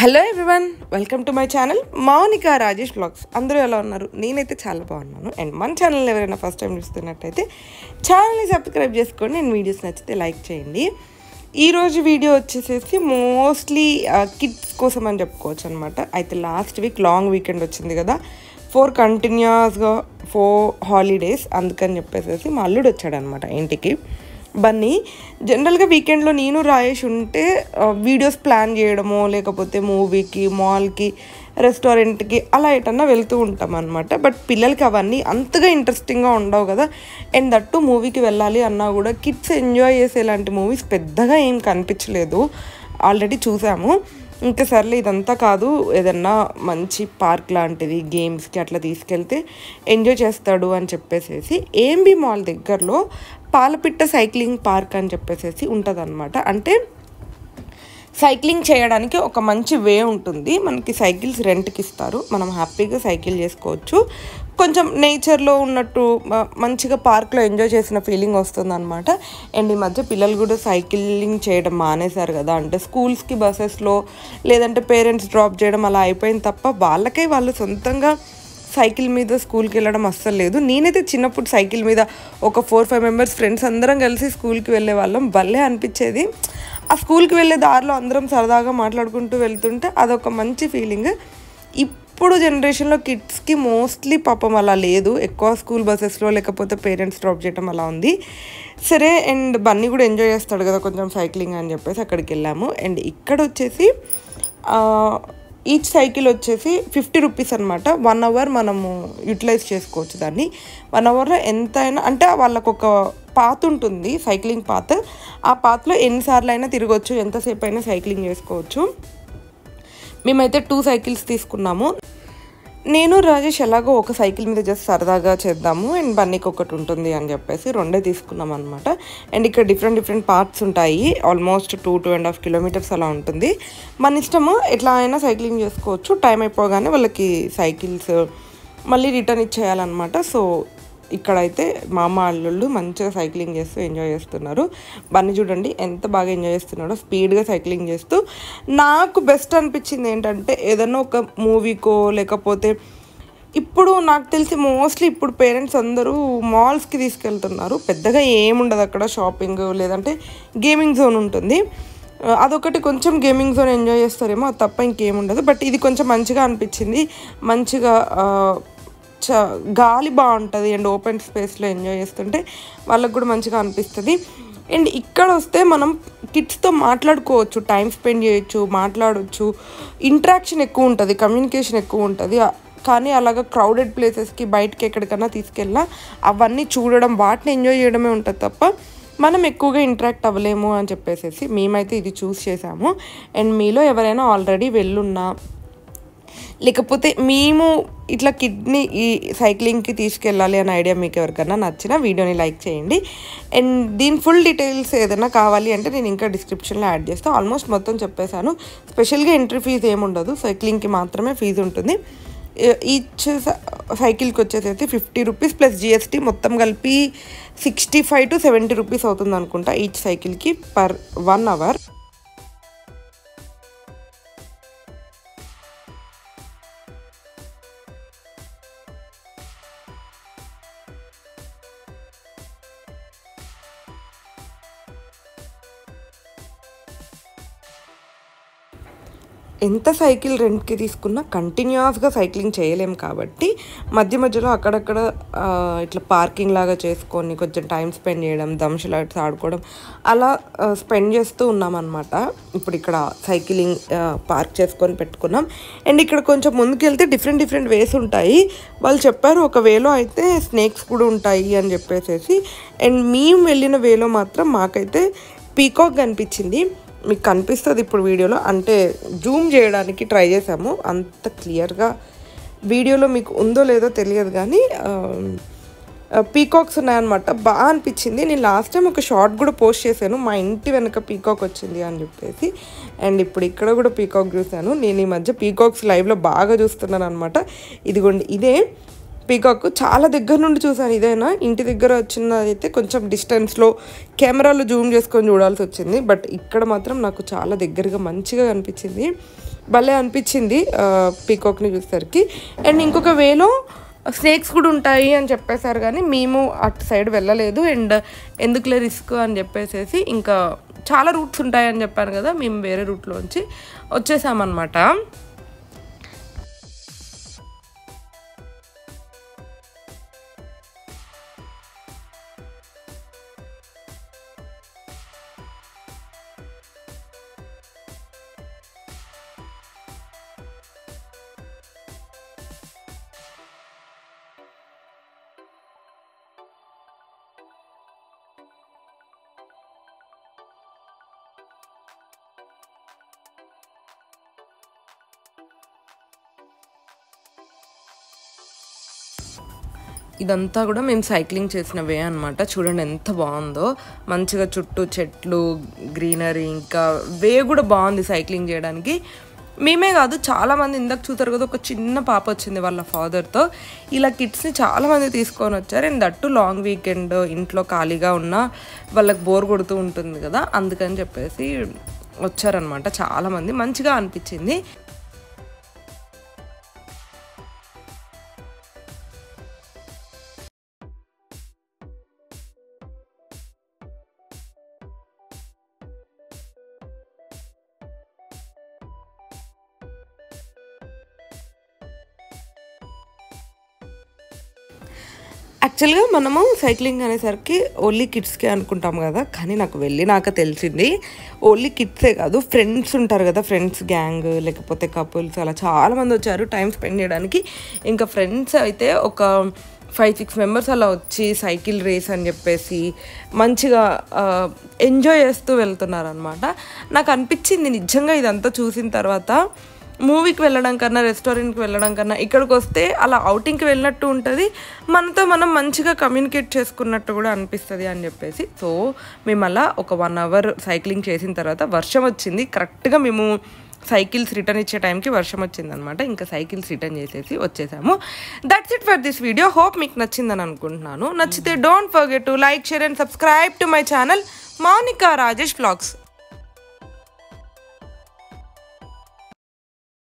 Hello everyone, welcome to my channel Mounika Rajesh blogs. అందరూ ఎలా ఉన్నారు? నేనైతే చాలా బాగున్నాను. అండ్ మన ఛానల్ ఎవరైనా ఫస్ట్ టైం చూస్తున్నట్టయితే ఛానల్ని సబ్స్క్రైబ్ చేసుకోండి. అండ్ వీడియోస్ నచ్చితే లైక్ చేయండి. ఈరోజు వీడియో వచ్చేసేసి మోస్ట్లీ కిడ్స్ కోసం అని చెప్పుకోవచ్చు అనమాట. అయితే లాస్ట్ వీక్ లాంగ్ వీకెండ్ వచ్చింది కదా, 4 కంటిన్యూస్గా 4 హాలిడేస్. అందుకని చెప్పేసి మా అల్లుడు వచ్చాడనమాట ఇంటికి. బన్నీ జనరల్గా వీకెండ్లో నేను రాయేష్ ఉంటే వీడియోస్ ప్లాన్ చేయడమో లేకపోతే మూవీకి, మాల్కి, రెస్టారెంట్కి అలా ఎటన్నా వెళ్తూ ఉంటాం అనమాట. బట్ పిల్లలకి అవన్నీ అంతగా ఇంట్రెస్టింగ్గా ఉండవు కదా. అండ్ దట్టు మూవీకి వెళ్ళాలి అన్నా కూడా కిడ్స్ ఎంజాయ్ చేసేలాంటి మూవీస్ పెద్దగా ఏం కనిపించలేదు. ఆల్రెడీ చూసాము. ఇంకా సర్లే ఇదంతా కాదు, ఏదన్నా మంచి పార్క్ లాంటిది గేమ్స్కి అట్లా తీసుకెళ్తే ఎంజాయ్ చేస్తాడు అని చెప్పేసి ఏఎంబి మాల్ దగ్గరలో పాలపిట్ట సైక్లింగ్ పార్క్ అని చెప్పేసి ఉంటుంది అనమాట. అంటే సైక్లింగ్ చేయడానికి ఒక మంచి వే ఉంటుంది. మనకి సైకిల్స్ రెంట్కి ఇస్తారు, మనం హ్యాపీగా సైకిల్ చేసుకోవచ్చు. కొంచెం నేచర్లో ఉన్నట్టు మంచిగా పార్క్లో ఎంజాయ్ చేసిన ఫీలింగ్ వస్తుంది అనమాట. అండ్ ఈ మధ్య పిల్లలు కూడా సైక్లింగ్ చేయడం మానేశారు కదా. అంటే స్కూల్స్కి బస్సెస్లో లేదంటే పేరెంట్స్ డ్రాప్ చేయడం అలా అయిపోయింది తప్ప వాళ్ళకే వాళ్ళు సొంతంగా సైకిల్ మీద స్కూల్కి వెళ్ళడం అస్సలు లేదు. నేనైతే చిన్నప్పుడు సైకిల్ మీద ఒక 4-5 మెంబర్స్ ఫ్రెండ్స్ అందరం కలిసి స్కూల్కి వెళ్ళే వాళ్ళం. భలే అనిపించేది. ఆ స్కూల్కి వెళ్ళే దారిలో అందరం సరదాగా మాట్లాడుకుంటూ వెళ్తుంటే అదొక మంచి ఫీలింగ్. ఇప్పుడు జనరేషన్లో కిడ్స్కి మోస్ట్లీ పాపం అలా లేదు. ఎక్కువ స్కూల్ బస్సెస్లో లేకపోతే పేరెంట్స్ డ్రాప్ చేయడం అలా ఉంది. సరే, అండ్ బన్నీ కూడా ఎంజాయ్ చేస్తాడు కదా కొంచెం సైక్లింగ్ అని చెప్పేసి అక్కడికి వెళ్ళాము. అండ్ ఇక్కడ వచ్చేసి ఈచ్ సైకిల్ వచ్చేసి 50 రూపీస్ అనమాట. 1 అవర్ మనము యూటిలైజ్ చేసుకోవచ్చు దాన్ని. 1 అవర్లో ఎంతైనా, అంటే వాళ్ళకు ఒక పాత్ ఉంటుంది, సైక్లింగ్ పాత్. ఆ పాత్లో ఎన్నిసార్లు అయినా తిరగవచ్చు, ఎంతసేపు అయినా సైక్లింగ్ చేసుకోవచ్చు. మేమైతే 2 సైకిల్స్ తీసుకున్నాము. నేను రాజేష్ ఎలాగో ఒక సైకిల్ మీద జస్ట్ సరదాగా చేద్దాము అండ్ బన్నీకి ఒకటి ఉంటుంది అని చెప్పేసి 2 తీసుకున్నాం అనమాట. అండ్ ఇక్కడ డిఫరెంట్ పార్ట్స్ ఉంటాయి. ఆల్మోస్ట్ 2.5 కిలోమీటర్స్ అలా ఉంటుంది. మన ఇష్టము, ఎట్లా అయినా సైక్లింగ్ చేసుకోవచ్చు. టైం అయిపోగానే వాళ్ళకి సైకిల్స్ మళ్ళీ రిటర్న్ ఇచ్చేయాలన్నమాట. సో ఇక్కడైతే మా అల్లుళ్ళు మంచిగా సైక్లింగ్ చేస్తూ ఎంజాయ్ చేస్తున్నారు. బన్నీ చూడండి ఎంత బాగా ఎంజాయ్ చేస్తున్నాడో, స్పీడ్గా సైక్లింగ్ చేస్తూ. నాకు బెస్ట్ అనిపించింది ఏంటంటే ఏదన్నా ఒక మూవీకో లేకపోతే ఇప్పుడు నాకు తెలిసి మోస్ట్లీ ఇప్పుడు పేరెంట్స్ అందరూ మాల్స్కి తీసుకెళ్తున్నారు. పెద్దగా ఏముండదు అక్కడ, షాపింగ్ లేదంటే గేమింగ్ జోన్ ఉంటుంది. అదొకటి కొంచెం గేమింగ్ జోన్ ఎంజాయ్ చేస్తారేమో, అది తప్ప ఇంకేముండదు. బట్ ఇది కొంచెం మంచిగా అనిపించింది. మంచిగా గాలి బాగుంటుంది అండ్ ఓపెన్ స్పేస్లో ఎంజాయ్ చేస్తుంటే వాళ్ళకు కూడా మంచిగా అనిపిస్తుంది. అండ్ ఇక్కడ వస్తే మనం కిడ్స్తో మాట్లాడుకోవచ్చు, టైం స్పెండ్ చేయొచ్చు, మాట్లాడవచ్చు. ఇంటరాక్షన్ ఎక్కువ ఉంటుంది, కమ్యూనికేషన్ ఎక్కువ ఉంటుంది. కానీ అలాగా క్రౌడెడ్ ప్లేసెస్కి బయటకి ఎక్కడికన్నా తీసుకెళ్ళినా అవన్నీ చూడడం, వాటిని ఎంజాయ్ చేయడమే ఉంటుంది తప్ప మనం ఎక్కువగా ఇంటరాక్ట్ అవ్వలేము అని చెప్పేసి మేమైతే ఇది చూస్ చేసాము. అండ్ మీలో ఎవరైనా ఆల్రెడీ వెళ్ళున్నా లేకపోతే మేము ఇట్లా కిడ్ని ఈ సైక్లింగ్కి తీసుకెళ్ళాలి అనే ఐడియా మీకు ఎవరికైనా నచ్చినా వీడియోని లైక్ చేయండి. అండ్ దీని ఫుల్ డీటెయిల్స్ ఏదైనా కావాలి అంటే నేను ఇంకా డిస్క్రిప్షన్లో యాడ్ చేస్తాను. ఆల్మోస్ట్ మొత్తం చెప్పేశాను. స్పెషల్గా ఎంట్రీ ఫీజు ఏముండదు, సైక్లింగ్కి మాత్రమే ఫీజు ఉంటుంది. ఈచ్ సైకిల్కి వచ్చేసి 50 రూపీస్ ప్లస్ GST మొత్తం కలిపి 65 to 70 రూపీస్ అవుతుంది అనుకుంటా ఈచ్ సైకిల్కి పర్ 1 అవర్. ఎంత సైకిల్ రెంట్కి తీసుకున్నా కంటిన్యూస్గా సైక్లింగ్ చేయలేము కాబట్టి మధ్యలో అక్కడక్కడ ఇట్లా పార్కింగ్ లాగా చేసుకొని కొంచెం టైం స్పెండ్ చేయడం, దంషలాట్స్ ఆడుకోవడం అలా స్పెండ్ చేస్తూ ఉన్నామన్నమాట. ఇప్పుడు ఇక్కడ సైక్లింగ్ పార్క్ చేసుకొని పెట్టుకున్నాం. అండ్ ఇక్కడ కొంచెం ముందుకెళ్తే డిఫరెంట్ వేస్ ఉంటాయి. వాళ్ళు చెప్పారు ఒక వేలో అయితే స్నేక్స్ కూడా ఉంటాయి అని చెప్పేసి. అండ్ మేము వెళ్ళిన వేలో మాత్రం మాకైతే పీకాక్ కనిపించింది. మీకు కనిపిస్తుంది ఇప్పుడు వీడియోలో, అంటే జూమ్ చేయడానికి ట్రై చేసాము. అంత క్లియర్గా వీడియోలో మీకు ఉందో లేదో తెలియదు కానీ పీకాక్స్ ఉన్నాయన్నమాట. బాగా అనిపించింది. నేను లాస్ట్ టైం ఒక షార్ట్ కూడా పోస్ట్ చేశాను, మా ఇంటి వెనక పీకాక్ వచ్చింది అని చెప్పేసి. అండ్ ఇప్పుడు ఇక్కడ కూడా పీకాక్ చూశాను. నేను ఈ మధ్య పీకాక్స్ లైవ్లో బాగా చూస్తున్నాను అనమాట. ఇదిగోండి, ఇదే పీకాక్ చాలా దగ్గర నుండి చూసాను. ఇదైనా ఇంటి దగ్గర వచ్చినదైతే కొంచెం డిస్టెన్స్లో కెమెరాలో జూమ్ చేసుకొని చూడాల్సి వచ్చింది. బట్ ఇక్కడ మాత్రం నాకు చాలా దగ్గరగా మంచిగా కనిపించింది. భలే అనిపించింది పీకాక్ని చూసేసరికి. అండ్ ఇంకొక వేలో స్నేక్స్ కూడా ఉంటాయి అని చెప్పేశారు, కానీ మేము అటు సైడ్ వెళ్ళలేదు. అండ్ ఎందుకులే రిస్క్ అని చెప్పేసి ఇంకా చాలా రూట్స్ ఉంటాయని చెప్పాను కదా, మేము వేరే రూట్లోంచి వచ్చేసామన్నమాట. ఇదంతా కూడా మేము సైక్లింగ్ చేసిన వే అనమాట. చూడండి ఎంత బాగుందో, మంచిగా చుట్టూ చెట్లు, గ్రీనరీ, ఇంకా వే కూడా బాగుంది సైక్లింగ్ చేయడానికి. మేమే కాదు చాలామంది, ఇందాక చూసారు కదా ఒక చిన్న పాప వచ్చింది వాళ్ళ ఫాదర్తో, ఇలా కిడ్స్ని చాలామంది తీసుకొని వచ్చారు. అండ్ దట్టు లాంగ్ వీకెండ్, ఇంట్లో ఖాళీగా ఉన్న వాళ్ళకి బోర్ కొడుతూ ఉంటుంది కదా, అందుకని చెప్పేసి వచ్చారనమాట చాలామంది. మంచిగా అనిపించింది. యాక్చువల్గా మనము సైక్లింగ్ అనేసరికి ఓన్లీ కిడ్స్కే అనుకుంటాం కదా, కానీ నాకు వెళ్ళినాక తెలిసింది ఓన్లీ కిడ్సే కాదు, ఫ్రెండ్స్ ఉంటారు కదా, ఫ్రెండ్స్ గ్యాంగ్ లేకపోతే కపుల్స్ అలా చాలామంది వచ్చారు టైం స్పెండ్ చేయడానికి. ఇంకా ఫ్రెండ్స్ అయితే ఒక 5-6 మెంబర్స్ అలా వచ్చి సైకిల్ రేస్ అని చెప్పేసి మంచిగా ఎంజాయ్ చేస్తూ వెళ్తున్నారనమాట. నాకు అనిపించింది నిజంగా ఇదంతా చూసిన తర్వాత, మూవీకి వెళ్ళడం కన్నా, రెస్టారెంట్కి వెళ్ళడం కన్నా ఇక్కడికి వస్తే అలా అవుటింగ్కి వెళ్ళినట్టు ఉంటుంది, మనతో మనం మంచిగా కమ్యూనికేట్ చేసుకున్నట్టు కూడా అనిపిస్తుంది అని చెప్పేసి. సో మేము అలా ఒక 1 అవర్ సైక్లింగ్ చేసిన తర్వాత వర్షం వచ్చింది. కరెక్ట్గా మేము సైకిల్స్ రిటర్న్ ఇచ్చే టైంకి వర్షం వచ్చిందనమాట. ఇంకా సైకిల్స్ రిటర్న్ చేసేసి వచ్చేసాము. That's it for this video. Hope మీకు నచ్చిందని అనుకుంటున్నాను. నచ్చితే don't forget to like, share and subscribe to my channel Mounika Rajesh vlogs.